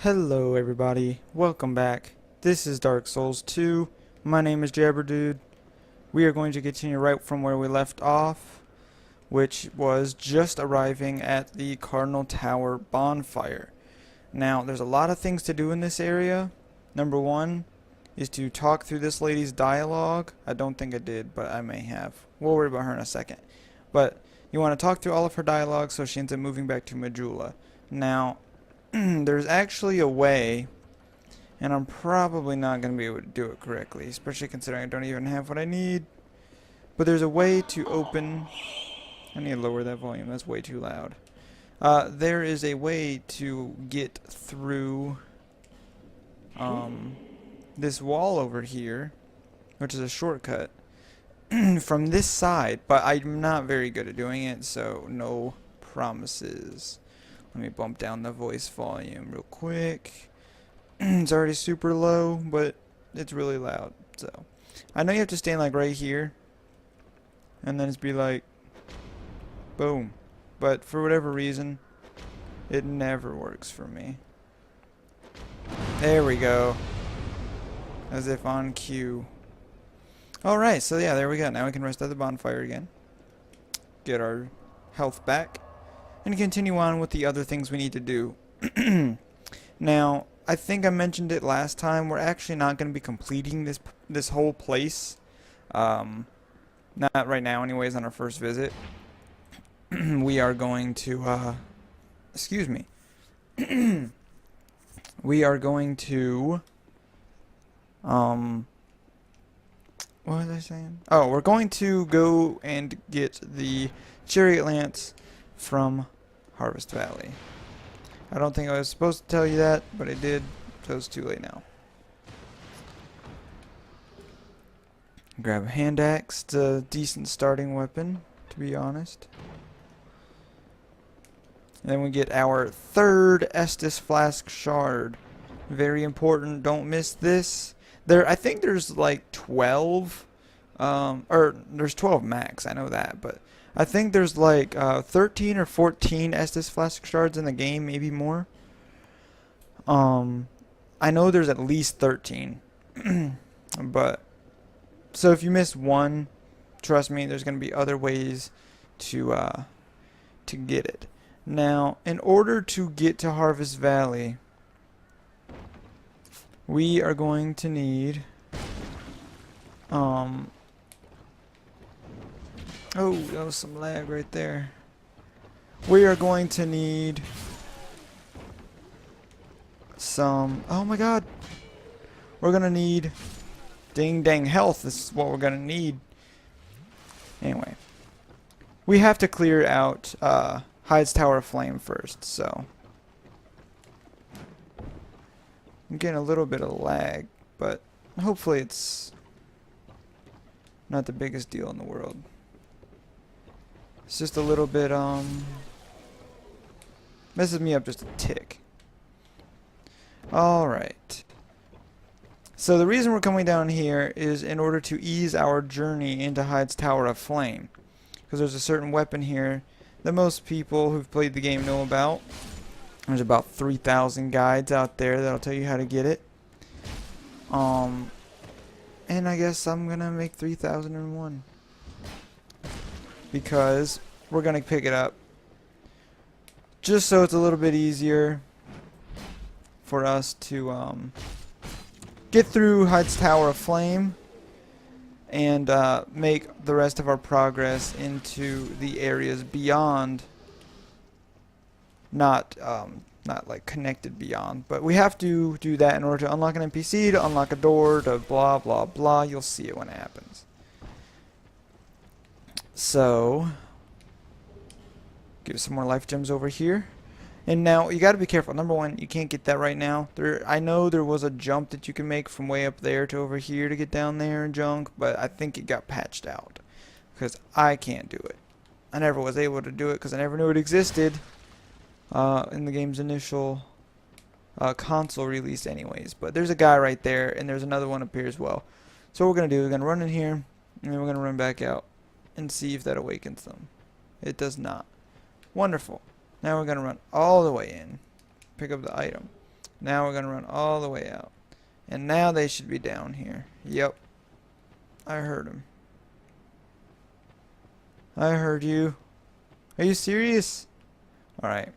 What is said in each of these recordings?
Hello everybody, welcome back. This is Dark Souls 2. My name is Jabberdude. We are going to continue right from where we left off, which was just arriving at the Cardinal Tower bonfire. Now, there's a lot of things to do in this area. Number one is to talk through this lady's dialogue. I don't think I did, but I may have. We'll worry about her in a second. But you want to talk through all of her dialogue so she ends up moving back to Majula. Now, there's actually a way, and I'm probably not going to be able to do it correctly, especially considering I don't even have what I need. But there's a way to open... I need to lower that volume, that's way too loud. There is a way to get through this wall over here, which is a shortcut, from this side, but I'm not very good at doing it, so no promises. Let me bump down the voice volume real quick. It's already super low, but it's really loud. So I know you have to stand like right here, and then it's be like, boom. But for whatever reason, it never works for me. There we go. As if on cue. Alright, so yeah, there we go. Now we can rest at the bonfire again. Get our health back. And continue on with the other things we need to do. Now, I think I mentioned it last time. We're actually not going to be completing this whole place. Not right now, anyways. On our first visit, we are going to. Excuse me. We are going to. What was I saying? Oh, we're going to go and get the chariot lance from Harvest Valley. I don't think I was supposed to tell you that, but I did, so it's too late now. Grab a hand axe. It's a decent starting weapon, to be honest. And then we get our third Estus Flask Shard. Very important, don't miss this. I think there's like 12, or there's 12 max, I know that, but I think there's like 13 or 14 Estus Flask Shards in the game, maybe more. I know there's at least 13. But so if you miss one, trust me, there's going to be other ways to get it. Now, in order to get to Harvest Valley, we are going to need oh, that was some lag right there. We are going to need some... Oh my god. We're going to need... Ding dang health. This is what we're going to need. Anyway. We have to clear out Hyde's Tower of Flame first, so... I'm getting a little bit of lag, but hopefully it's not the biggest deal in the world. It's just a little bit, messes me up just a tick. Alright. So the reason we're coming down here is in order to ease our journey into Hyde's Tower of Flame. Because there's a certain weapon here that most people who've played the game know about. There's about 3,000 guides out there that'll tell you how to get it. And I guess I'm gonna make 3001. Because we're going to pick it up just so it's a little bit easier for us to get through Hyde's Tower of Flame and make the rest of our progress into the areas beyond, not like connected beyond, but we have to do that in order to unlock an NPC, to unlock a door, to blah blah blah. You'll see it when it happens. So, give some more life gems over here. And now, you gotta be careful. Number one, you can't get that right now. I know there was a jump that you can make from way up there to over here to get down there and junk, but I think it got patched out. Because I can't do it. I never was able to do it because I never knew it existed in the game's initial console release anyways. But there's a guy right there, and there's another one up here as well. So what we're gonna do, we're gonna run in here, and then we're gonna run back out and see if that awakens them. It does not. Wonderful. Now we're going to run all the way in. Pick up the item. Now we're gonna run all the way out. And now they should be down here. Yep. I heard him. I heard you. Are you serious? Alright.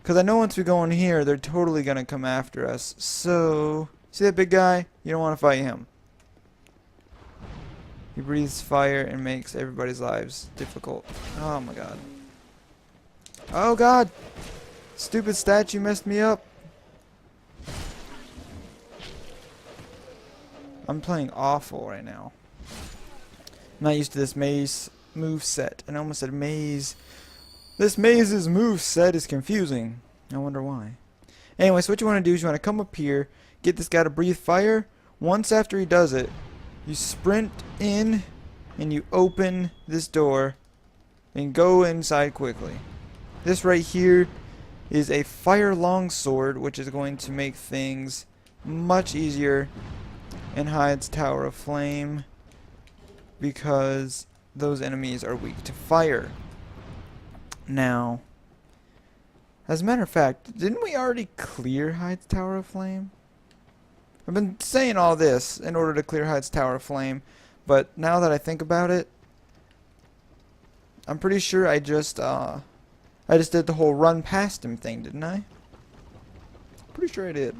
Because I know once we go in here, they're totally going to come after us. So, see that big guy? You don't want to fight him. He breathes fire and makes everybody's lives difficult. Oh my god. Oh god! Stupid statue messed me up. I'm playing awful right now. I'm not used to this maze move set. And I almost said maze. This maze's move set is confusing. I wonder why. Anyway, so what you want to do is you want to come up here, get this guy to breathe fire. Once after he does it, you sprint in and you open this door and go inside quickly. This right here is a fire longsword, which is going to make things much easier in Hyde's Tower of Flame because those enemies are weak to fire. Now, as a matter of fact, didn't we already clear Hyde's Tower of Flame? I've been saying all this in order to clear Hyde's Tower of Flame, but now that I think about it, I'm pretty sure I just did the whole run past him thing, didn't I? Pretty sure I did.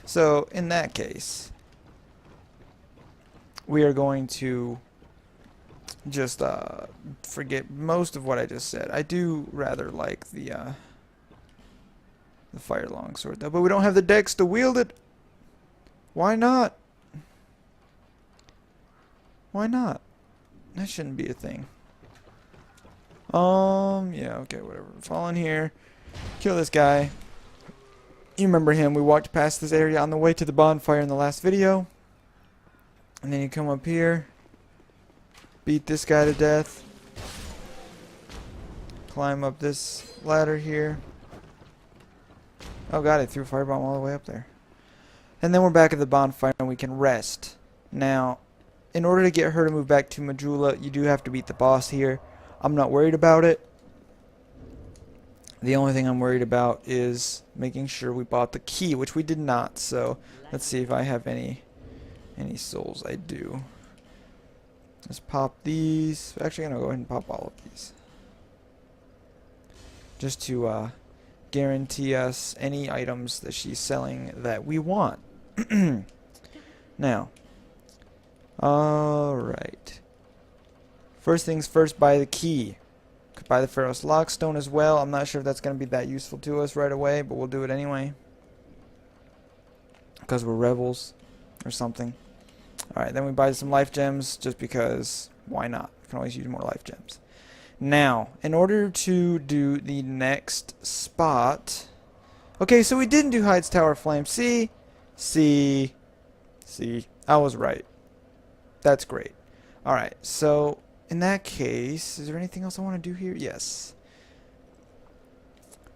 So, in that case, we are going to just forget most of what I just said. I do rather like the fire longsword though, but we don't have the dex to wield it. Why not? Why not? That shouldn't be a thing. Yeah, okay, whatever. Fall in here, kill this guy. You remember him? We walked past this area on the way to the bonfire in the last video, and then you come up here. Beat this guy to death. Climb up this ladder here. Oh god, I threw a firebomb all the way up there. And then we're back at the bonfire and we can rest. Now, in order to get her to move back to Majula, you do have to beat the boss here. I'm not worried about it. The only thing I'm worried about is making sure we bought the key, which we did not. So, let's see if I have any souls. I do. Let's pop these. Actually, I'm going to go ahead and pop all of these. Just to guarantee us any items that she's selling that we want. Now. Alright. First things first, buy the key. Could buy the Pharos Lockstone as well. I'm not sure if that's going to be that useful to us right away, but we'll do it anyway. Because we're rebels or something. Alright, then we buy some life gems just because why not? We can always use more life gems. Now, in order to do the next spot... Okay, so we didn't do Hyde's Tower of Flame. See? I was right. That's great. Alright, so in that case, is there anything else I want to do here? Yes.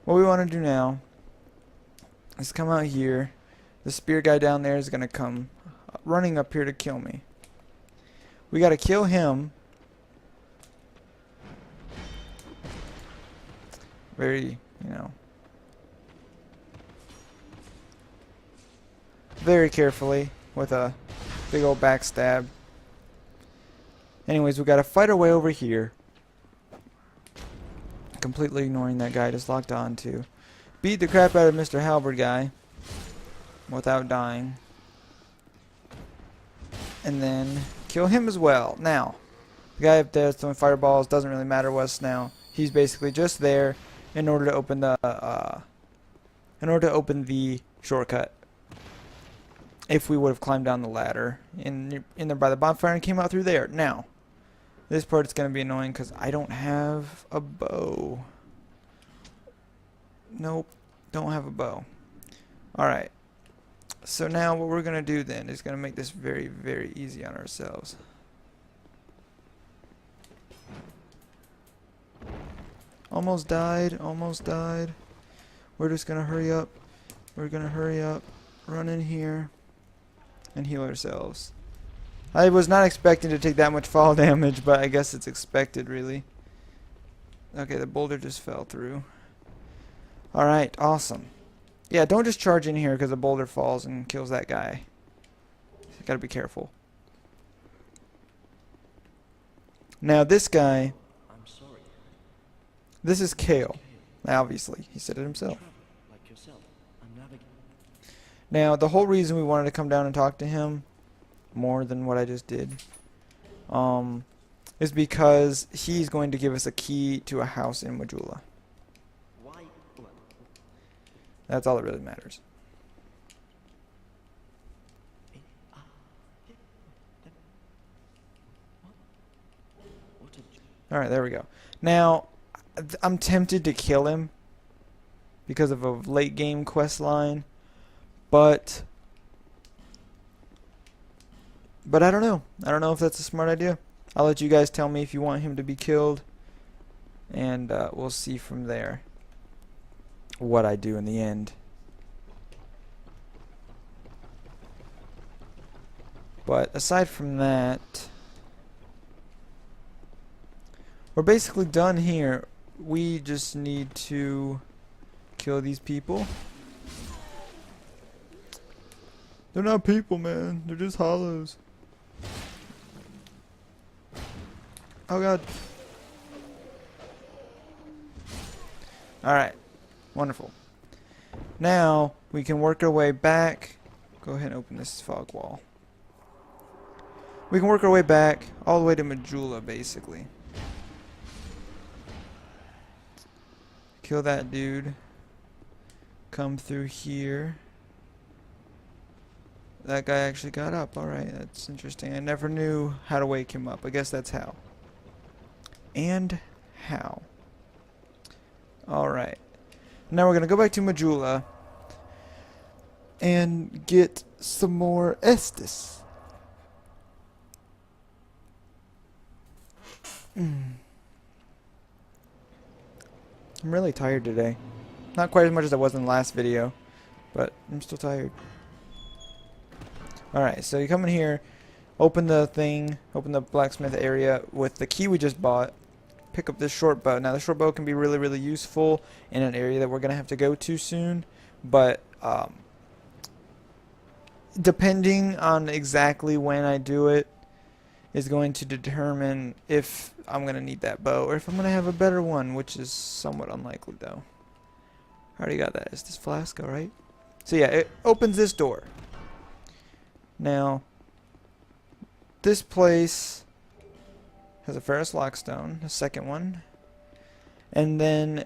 What we want to do now is come out here. The spear guy down there is going to come running up here to kill me. We got to kill him. Very, very carefully with a big old backstab. Anyways, we got to fight our way over here. Completely ignoring that guy just locked on to. Beat the crap out of Mr. Halberd guy without dying. And then kill him as well. Now, the guy up there throwing fireballs doesn't really matter to us now. He's basically just there in order to open the shortcut. If we would have climbed down the ladder in there by the bonfire and came out through there. Now, this part's going to be annoying because I don't have a bow. Nope, don't have a bow. Alright. So now what we're going to do then is going to make this very, very easy on ourselves. Almost died, almost died. We're just going to hurry up. We're going to hurry up, run in here, and heal ourselves. I was not expecting to take that much fall damage, but I guess it's expected, really. Okay, the boulder just fell through. Alright, awesome. Yeah, don't just charge in here because a boulder falls and kills that guy. You gotta be careful. Now this guy, I'm sorry. this is Kale. Obviously, he said it himself. Like yourself. I'm navigating. Now, the whole reason we wanted to come down and talk to him, more than what I just did, is because he's going to give us a key to a house in Majula. Why? What? That's all that really matters. Alright, there we go. Now, I'm tempted to kill him because of a late game quest line, but I don't know. I don't know if that's a smart idea. I'll let you guys tell me if you want him to be killed, and we'll see from there what I do in the end. But aside from that, we're basically done here. We just need to kill these people. They're not people, man. They're just hollows. Oh god. Alright. Wonderful. Now, we can work our way back. Go ahead and open this fog wall. We can work our way back all the way to Majula, basically. Kill that dude. Come through here. That guy actually got up. Alright, that's interesting. I never knew how to wake him up. I guess that's how. And how. Alright. Now we're going to go back to Majula and get some more Estus. I'm really tired today. Not quite as much as I was in the last video, but I'm still tired. Alright, so you come in here, open the thing, open the blacksmith area with the key we just bought, pick up this short bow. Now the short bow can be really, really useful in an area that we're going to have to go to soon, but depending on exactly when I do it is going to determine if I'm going to need that bow or if I'm going to have a better one, which is somewhat unlikely though. I already got that. Is this flask alright? So yeah, it opens this door. Now, this place has a Ferrous Lockstone, a second one. And then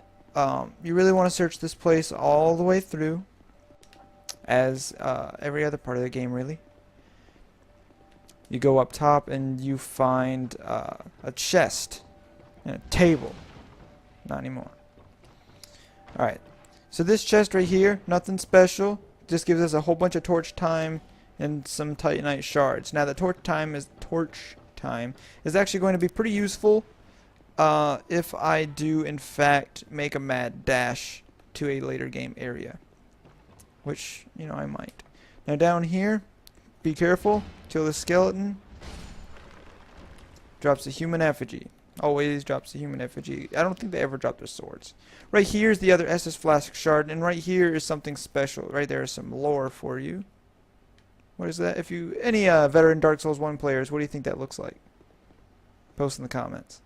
you really want to search this place all the way through, as every other part of the game really. You go up top and you find a chest and a table. Not anymore. Alright, so this chest right here, nothing special. Just gives us a whole bunch of torch time and some Titanite shards. Now the torch time is actually going to be pretty useful if I do in fact make a mad dash to a later game area, which, you know, I might. Now down here, be careful. Kill the skeleton. Drops a human effigy. Always drops a human effigy. I don't think they ever drop their swords. Right here is the other Estus Flask shard, and right here is something special. Right there is some lore for you. What is that? If you any veteran Dark Souls 1 players, what do you think that looks like? Post in the comments.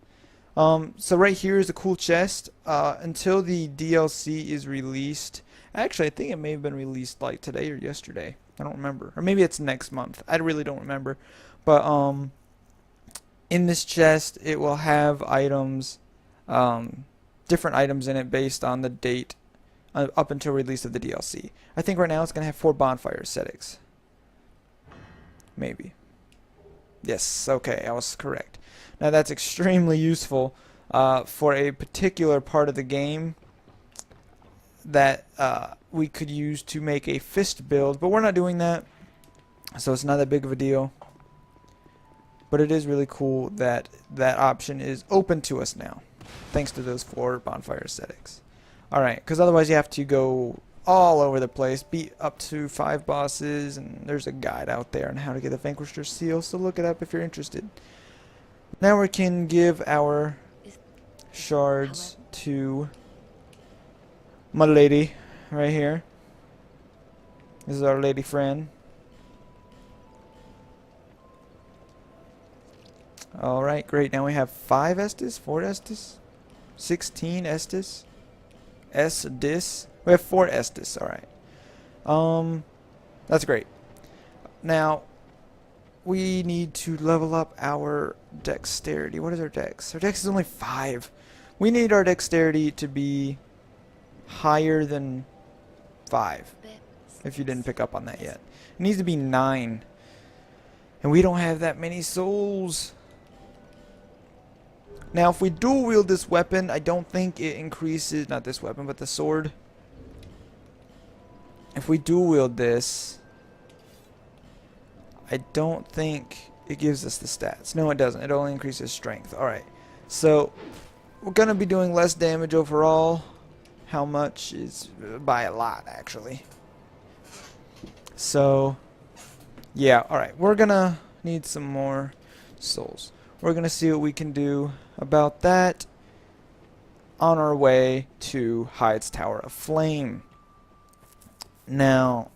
So right here is a cool chest. Until the DLC is released. Actually, I think it may have been released like today or yesterday. I don't remember. Or maybe it's next month. I really don't remember. But in this chest, it will have items, different items in it based on the date up until release of the DLC. I think right now it's going to have 4 bonfire ascetics. Maybe. Yes, okay, I was correct. Now that's extremely useful for a particular part of the game that we could use to make a fist build, but we're not doing that, so it's not that big of a deal. But it is really cool that that option is open to us now, thanks to those 4 bonfire ascetics. Alright, because otherwise you have to go all over the place, beat up to 5 bosses, and there's a guide out there on how to get the Vanquisher's Seal, so look it up if you're interested. Now we can give our shards to my lady right here. This is our lady friend. Alright, great. Now we have 5 Estus, 4 Estus, 16 Estus, Estus. We have 4 Estus, alright. That's great. Now, we need to level up our dexterity. What is our dex? Our dex is only 5. We need our dexterity to be higher than 5. If you didn't pick up on that yet. It needs to be 9. And we don't have that many souls. Now, if we dual wield this weapon, I don't think it increases, not this weapon, but the sword. If we dual wield this, I don't think it gives us the stats. No, it doesn't. It only increases strength. Alright. So, we're going to be doing less damage overall. How much is by a lot, actually. So, yeah, alright. We're going to need some more souls. We're going to see what we can do about that on our way to Hyde's Tower of Flame. Now,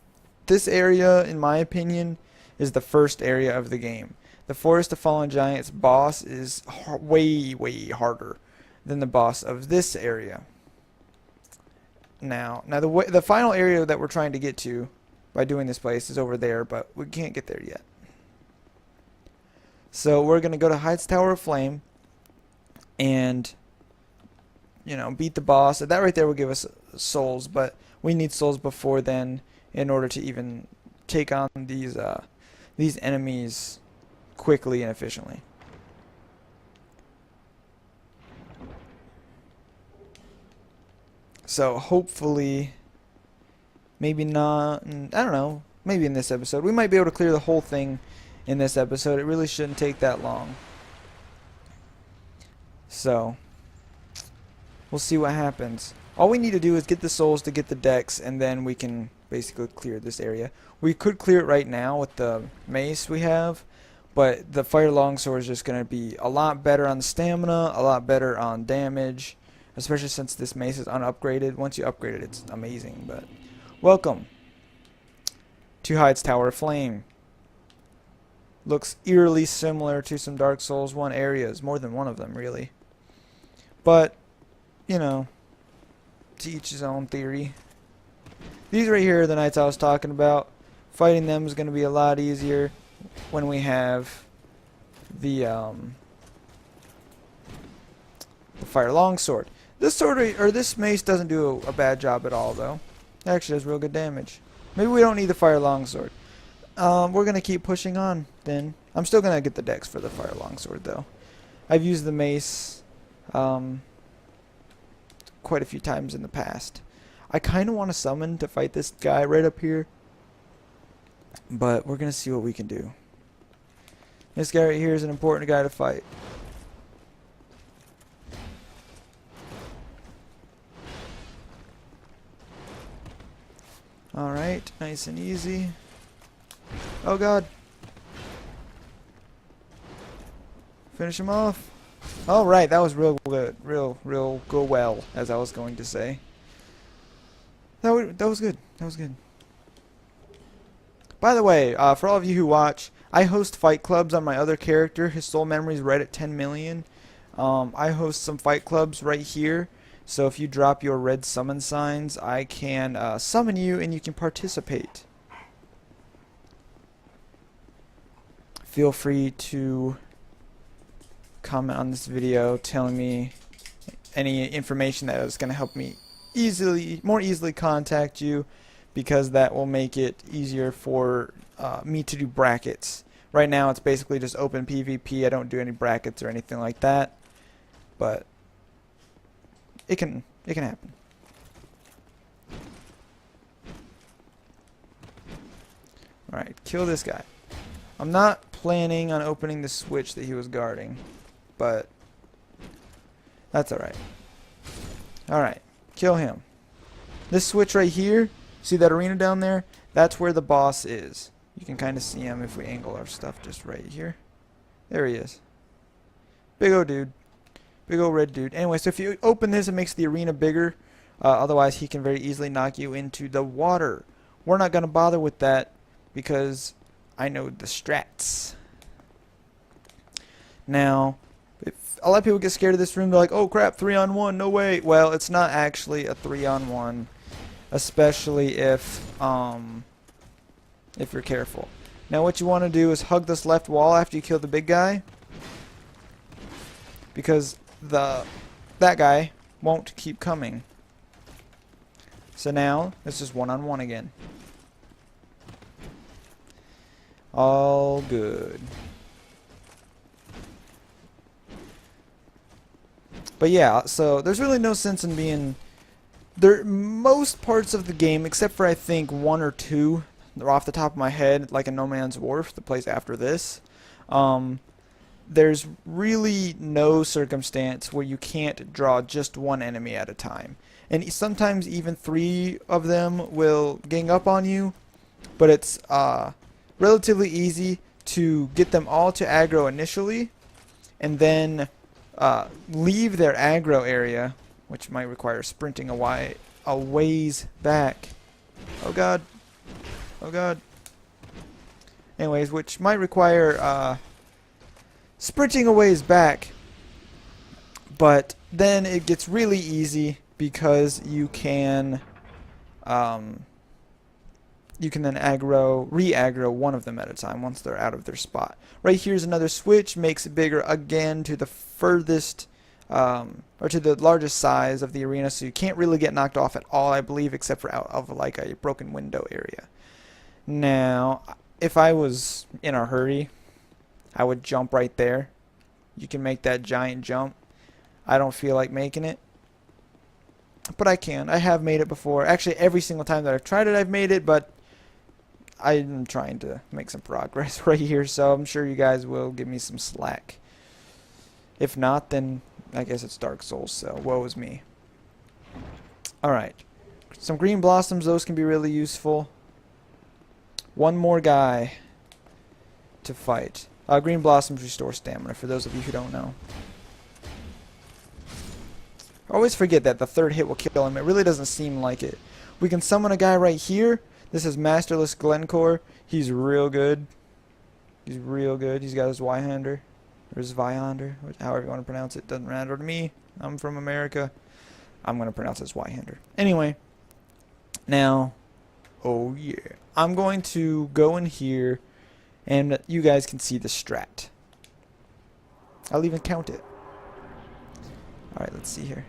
this area, in my opinion, is the first area of the game. The Forest of Fallen Giants boss is way, way harder than the boss of this area. Now the final area that we're trying to get to by doing this place is over there, but we can't get there yet. So we're going to go to Hyde's Tower of Flame and, you know, beat the boss. That right there will give us souls, but we need souls before then in order to even take on these enemies quickly and efficiently. So hopefully, maybe not, I don't know, maybe in this episode. We might be able to clear the whole thing in this episode. It really shouldn't take that long. So, we'll see what happens. All we need to do is get the souls to get the dex, and then we can basically clear this area. We could clear it right now with the mace we have, but the fire longsword is just going to be a lot better on the stamina, a lot better on damage, especially since this mace is unupgraded. Once you upgrade it, it's amazing. But welcome to Hyde's Tower of Flame. Looks eerily similar to some Dark Souls 1 areas, more than one of them really. But, you know, to each his own theory. These right here are the knights I was talking about. Fighting them is going to be a lot easier when we have the fire longsword. This sword or this mace doesn't do a bad job at all, though. It actually does real good damage. Maybe we don't need the fire longsword. We're gonna keep pushing on. Then I'm still gonna get the dex for the fire longsword, though. I've used the mace quite a few times in the past. I kind of want to summon to fight this guy right up here, but we're gonna see what we can do. This guy right here is an important guy to fight. Alright, nice and easy. Oh god. Finish him off. Alright, that was real good. Real go well, as I was going to say. That was good. That was good. By the way, for all of you who watch, I host fight clubs on my other character. His soul memory is right at 10 million. I host some fight clubs right here. So if you drop your red summon signs, I can summon you and you can participate. Feel free to comment on this video telling me any information that is going to help me more easily contact you, because that will make it easier for me to do brackets. Right now it's basically just open PvP. I don't do any brackets or anything like that, but it can happen. Alright, kill this guy. I'm not planning on opening the switch that he was guarding, but that's alright. Alright, kill him. This switch right here, see that arena down there? That's where the boss is. You can kind of see him if we angle our stuff just right here. There he is. Big old dude. Big old red dude. Anyway, so if you open this, it makes the arena bigger. Otherwise, he can very easily knock you into the water, we're not going to bother with that because I know the strats. Now, if a lot of people get scared of this room, they're like, oh crap, 3-on-1, no way. Well, it's not actually a 3-on-1, especially if you're careful. Now what you want to do is hug this left wall after you kill the big guy, because that guy won't keep coming. So now this is 1-on-1 again. All good. But yeah, so there's really no sense in being there. Most parts of the game, except for I think 1 or 2, they're off the top of my head, like in No Man's Wharf, the place after this. There's really no circumstance where you can't draw just one enemy at a time. And sometimes even 3 of them will gang up on you, but it's relatively easy to get them all to aggro initially, and then leave their aggro area, which might require sprinting a ways back. Oh god. Oh god. Anyways, which might require sprinting a ways back, but then it gets really easy because you can then re-aggro one of them at a time once they're out of their spot. Right here's another switch, makes it bigger again to the furthest or to the largest size of the arena, so you can't really get knocked off at all, I believe, except for out of like a broken window area. Now, if I was in a hurry, I would jump right there. You can make that giant jump. I don't feel like making it, but I can. I have made it before. Actually, every single time that I've tried it, I've made it, but I'm trying to make some progress right here, so I'm sure you guys will give me some slack. If not, then I guess it's Dark Souls, so woe is me. Alright. Some green blossoms, those can be really useful. One more guy to fight. Green blossoms restore stamina, for those of you who don't know. I always forget that the 3rd hit will kill him. It really doesn't seem like it. We can summon a guy right here. This is Masterless Glencore. He's real good. He's real good. He's got his Zweihander. Or his Zweihander. However you want to pronounce it. Doesn't matter to me. I'm from America. I'm going to pronounce it Zweihander. Anyway. Now. Oh yeah. I'm going to go in here. And you guys can see the strat. I'll even count it. Alright, let's see here.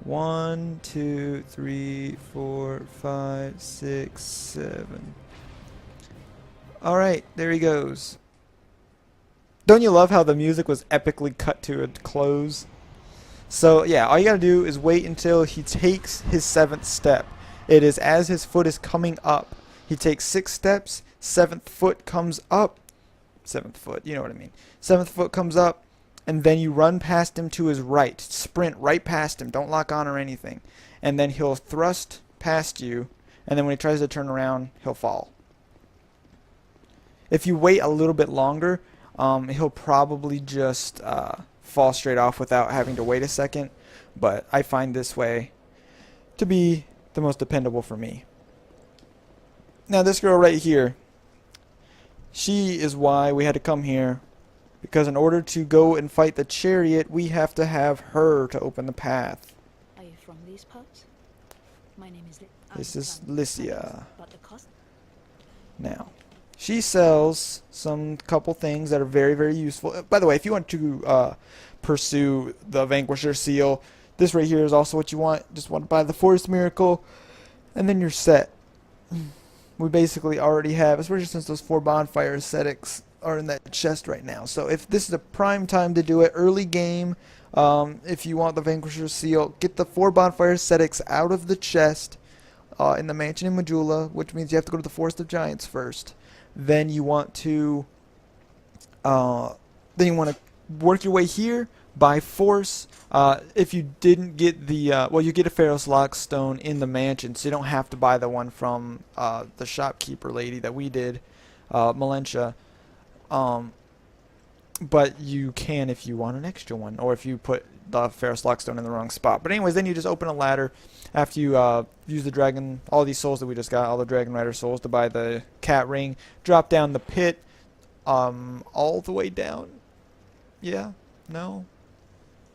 1, 2, 3, 4, 5, 6, 7. Alright, there he goes. Don't you love how the music was epically cut to a close? So, yeah, all you gotta do is wait until he takes his 7th step. It is as his foot is coming up. He takes 6 steps, 7th foot comes up. 7th foot, you know what I mean. 7th foot comes up, and then you run past him to his right. Sprint right past him. Don't lock on or anything. And then he'll thrust past you, and then when he tries to turn around, he'll fall. If you wait a little bit longer, he'll probably just fall straight off without having to wait a second. But I find this way to be the most dependable for me. Now this girl right here, she is why we had to come here. Because in order to go and fight the chariot, we have to have her to open the path. Are you from these parts? My name is This is Lycia. But the cost? Now, she sells some couple things that are very, very useful. By the way, if you want to pursue the Vanquisher seal, this right here is also what you want. Just want to buy the Forest Miracle, and then you're set. We basically already have, especially since those 4 bonfire ascetics are in that chest right now. So if this is a prime time to do it, early game, if you want the Vanquisher seal, get the 4 bonfire ascetics out of the chest in the mansion in Majula, which means you have to go to the Forest of Giants first. Then you want to work your way here by force. If you didn't get the well, you get a Pharaoh's Lock stone in the mansion, so you don't have to buy the one from the shopkeeper lady that we did, Melentia. But you can if you want an extra one, or if you put the Ferrous Lockstone in the wrong spot. But anyways, then you just open a ladder after you use the dragon, all these souls that we just got, all the Dragon Rider souls, to buy the cat ring. Drop down the pit, all the way down. Yeah? No?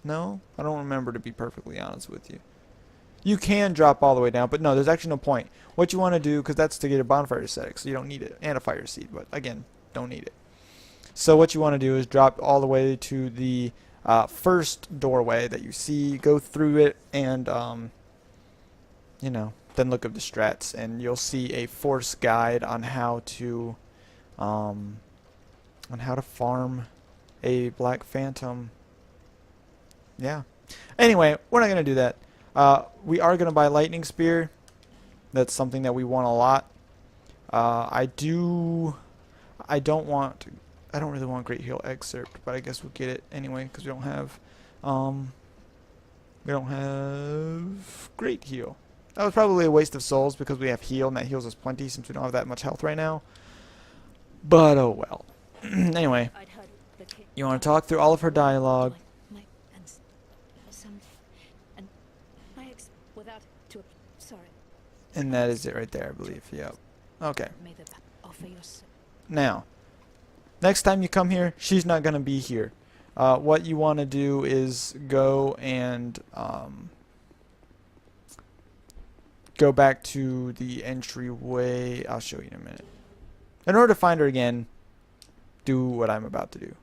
No? I don't remember, to be perfectly honest with you. You can drop all the way down, but no, there's actually no point. What you want to do, because that's to get a bonfire aesthetic, so you don't need it, and a fire seed, but again, don't need it. So what you want to do is drop all the way to the first doorway that you see, go through it, and you know, then look up the strats, and you'll see a force guide on how to farm a Black Phantom. Yeah. Anyway, we're not gonna do that. We are gonna buy Lightning Spear. That's something that we want a lot. I don't really want Great Heal Excerpt, but I guess we'll get it anyway because we don't have Great Heal. That was probably a waste of souls because we have heal, and that heals us plenty since we don't have that much health right now. But oh well. Anyway, I'd heard the kid you want to talk through all of her dialogue. and my ex without to sorry. And that is it right there, I believe. Yep. Okay. May the offer your Now, next time you come here, she's not going to be here. What you want to do is go and go back to the entryway. I'll show you in a minute. In order to find her again, do what I'm about to do.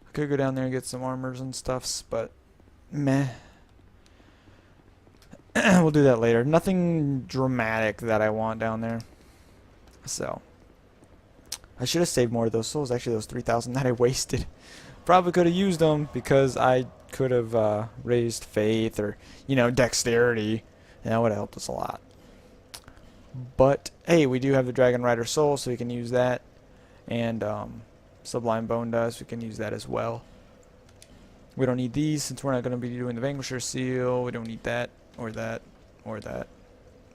I could go down there and get some armors and stuffs, but meh. We'll do that later. Nothing dramatic that I want down there. So, I should have saved more of those souls. Actually, those 3,000 that I wasted. Probably could have used them because I could have raised faith or, you know, dexterity. And that would have helped us a lot. But, hey, we do have the Dragon Rider soul, so we can use that. And Sublime Bone Dust, we can use that as well. We don't need these since we're not going to be doing the Vanquisher Seal. We don't need that, or that, or that,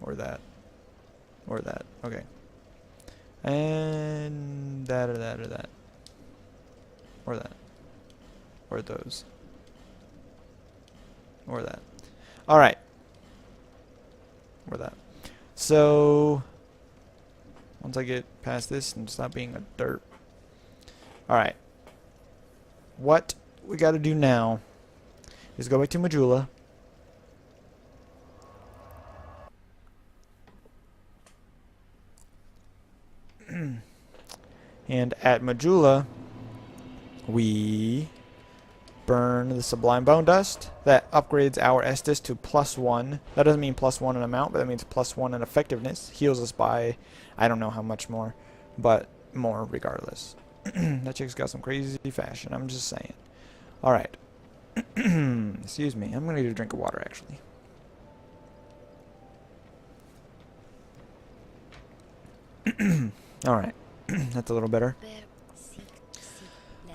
or that, or that. Okay. And that, or that, or that. Or that. Or those. Or that. Alright. Or that. So, once I get past this and stop being a derp. Alright. What we gotta do now is go back to Majula. And at Majula, we burn the Sublime Bone Dust. That upgrades our Estus to +1. That doesn't mean +1 in amount, but that means +1 in effectiveness. Heals us by, I don't know how much more, but more regardless. That chick's got some crazy fashion, I'm just saying. Alright. Excuse me, I'm gonna need a drink of water actually. Alright. That's a little better.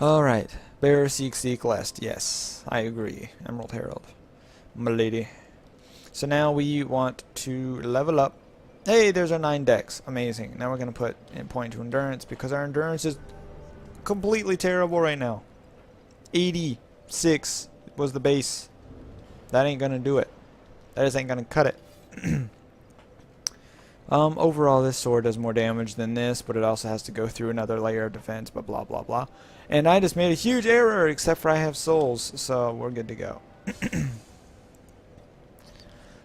Alright. Bear, seek, lest. Yes, I agree. Emerald Herald. M'lady. So now we want to level up. Hey, there's our 9 dex. Amazing. Now we're going to put in point to endurance because our endurance is completely terrible right now. 86 was the base. That ain't going to do it. That just ain't going to cut it. Overall, this sword does more damage than this, but it also has to go through another layer of defense, but blah, blah, blah. And I just made a huge error, except for I have souls, so we're good to go.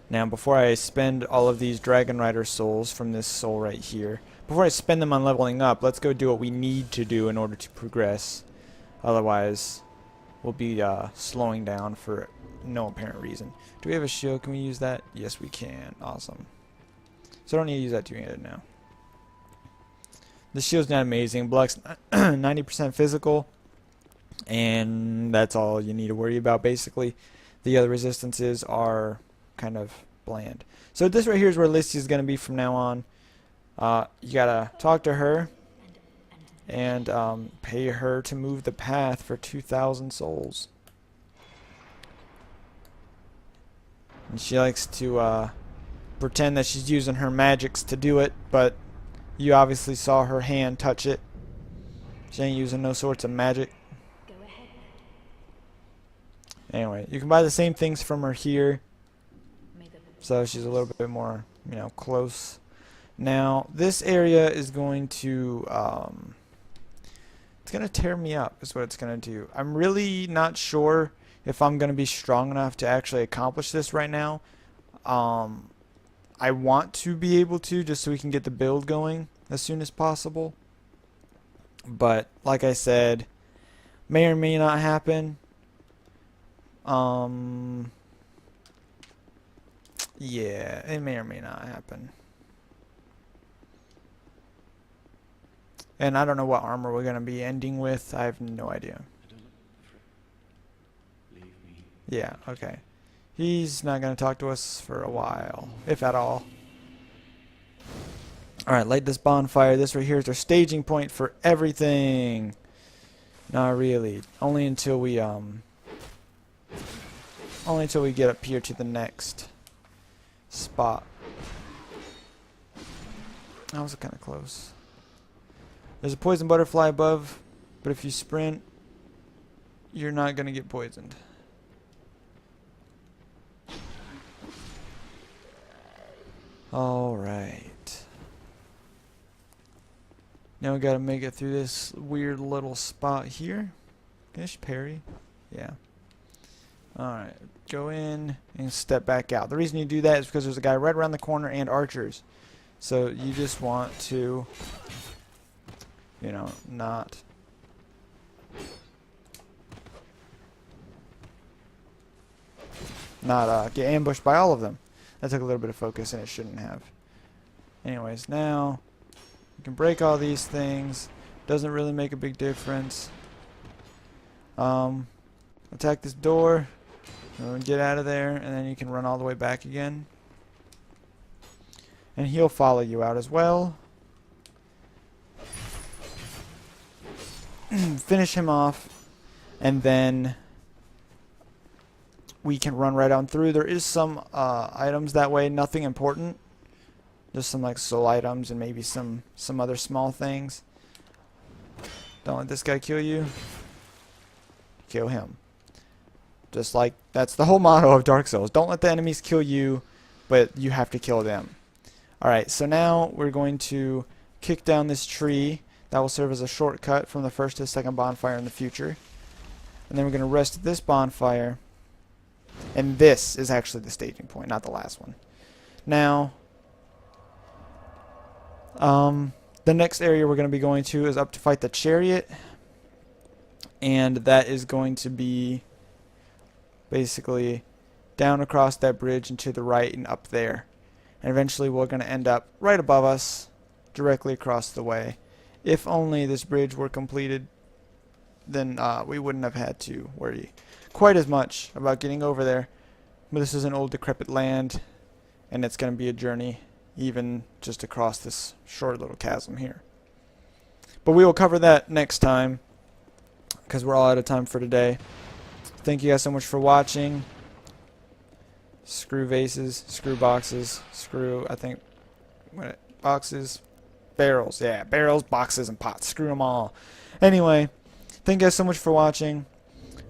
Now, before I spend all of these Dragon Rider souls from this soul right here, before I spend them on leveling up, let's go do what we need to do in order to progress. Otherwise, we'll be slowing down for no apparent reason. Do we have a shield? Can we use that? Yes, we can. Awesome. So I don't need to use that two-handed now. The shield's not amazing. Blocks 90% physical. And that's all you need to worry about, basically. The other resistances are kind of bland. So this right here is where Listy is going to be from now on. You got to talk to her. And pay her to move the path for 2,000 souls. And she likes to pretend that she's using her magics to do it, but you obviously saw her hand touch it. She ain't using no sorts of magic. Go ahead. Anyway, you can buy the same things from her here. May the So she's a little bit more, close. Now, this area is going to, it's going to tear me up is what it's going to do. I'm really not sure if I'm going to be strong enough to actually accomplish this right now. I want to be able to, just so we can get the build going as soon as possible. But, like I said, may or may not happen. Yeah, it may or may not happen. And I don't know what armor we're going to be ending with. I have no idea. I don't. Leave me. Yeah, okay. He's not going to talk to us for a while, if at all. Alright, light this bonfire. This right here is our staging point for everything. Not really. Only until we get up here to the next spot. That was kind of close. There's a poison butterfly above, but if you sprint, you're not going to get poisoned. Alright. Now we gotta make it through this weird little spot here. Can I just parry? Yeah. Alright. Go in and step back out. The reason you do that is because there's a guy right around the corner and archers. So you just want to, not get ambushed by all of them. That took a little bit of focus and it shouldn't have. Anyways, now you can break all these things. Doesn't really make a big difference. Attack this door. Get out of there, and then you can run all the way back again. And he'll follow you out as well. Finish him off, and then we can run right on through. There is some items that way, nothing important. Just some like soul items and maybe some other small things. Don't let this guy kill you. Kill him. Just like, that's the whole motto of Dark Souls. Don't let the enemies kill you, but you have to kill them. Alright, so now we're going to kick down this tree. That will serve as a shortcut from the first to the second bonfire in the future. And then we're going to rest at this bonfire. And this is actually the staging point, not the last one. Now, the next area we're going to be going to is up to fight the chariot. And that is going to be basically down across that bridge and to the right and up there. And eventually we're going to end up right above us, directly across the way. If only this bridge were completed, then we wouldn't have had to worry quite as much about getting over there. But this is an old decrepit land, and it's going to be a journey even just across this short little chasm here. But we will cover that next time, because we're all out of time for today. Thank you guys so much for watching. Screw vases, screw boxes, screw, boxes, barrels. Yeah, barrels, boxes, and pots. Screw them all. Anyway, thank you guys so much for watching,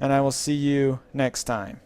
and I will see you next time.